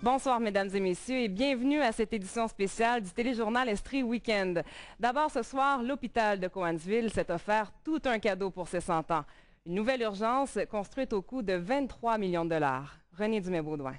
Bonsoir, mesdames et messieurs, et bienvenue à cette édition spéciale du téléjournal Estrie Week-end. D'abord, ce soir, l'hôpital de Cowansville s'est offert tout un cadeau pour ses 100 ans. Une nouvelle urgence construite au coût de 23 millions de dollars. René Dumais-Baudouin.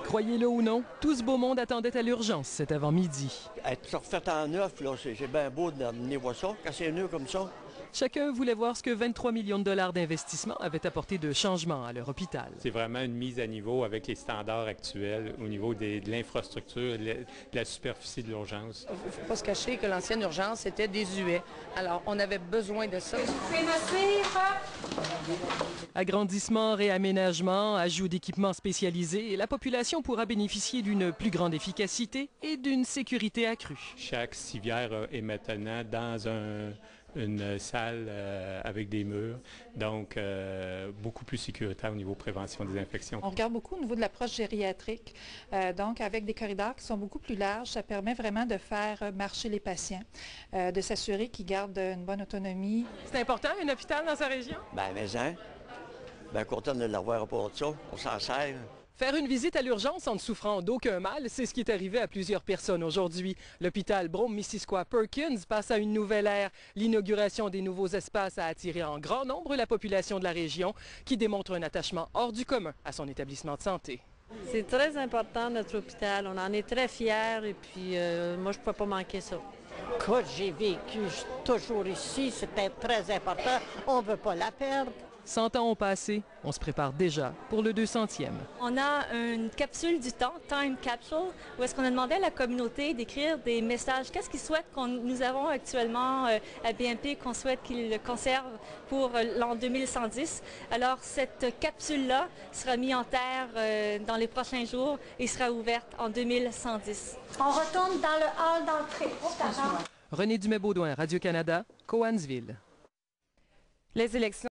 Croyez-le ou non, tout ce beau monde attendait à l'urgence cet avant-midi. Être refait en neuf, là, c'est bien beau de venir voir ça, quand c'est neuf comme ça. Chacun voulait voir ce que 23 millions de dollars d'investissement avaient apporté de changement à leur hôpital. C'est vraiment une mise à niveau avec les standards actuels au niveau de l'infrastructure, de la superficie de l'urgence. Il ne faut pas se cacher que l'ancienne urgence était désuet. Alors, on avait besoin de ça. Agrandissement, réaménagement, ajout d'équipements spécialisés, la population pourra bénéficier d'une plus grande efficacité et d'une sécurité accrue. Chaque civière est maintenant dans une salle avec des murs, donc beaucoup plus sécuritaire au niveau prévention des infections. On regarde beaucoup au niveau de l'approche gériatrique, donc avec des corridors qui sont beaucoup plus larges, ça permet vraiment de faire marcher les patients, de s'assurer qu'ils gardent une bonne autonomie. C'est important, un hôpital dans sa région? Ben, mais hein, bien content de l'avoir à part de ça, on s'en sert. Faire une visite à l'urgence en ne souffrant d'aucun mal, c'est ce qui est arrivé à plusieurs personnes aujourd'hui. L'hôpital Brome-Missisquoi-Perkins passe à une nouvelle ère. L'inauguration des nouveaux espaces a attiré en grand nombre la population de la région, qui démontre un attachement hors du commun à son établissement de santé. C'est très important, notre hôpital. On en est très fiers et puis moi, je ne peux pas manquer ça. Écoute, j'ai vécu toujours ici, c'était très important. On ne veut pas la perdre. 100 ans ont passé, on se prépare déjà pour le 200e. On a une capsule du temps, Time Capsule, où est-ce qu'on a demandé à la communauté d'écrire des messages. Qu'est-ce qu'ils souhaitent nous avons actuellement à BNP, qu'on souhaite qu'ils conservent pour l'an 2110. Alors, cette capsule-là sera mise en terre dans les prochains jours et sera ouverte en 2110. On retourne dans le hall d'entrée. René Dumais-Baudouin, Radio-Canada, Cowansville. Les élections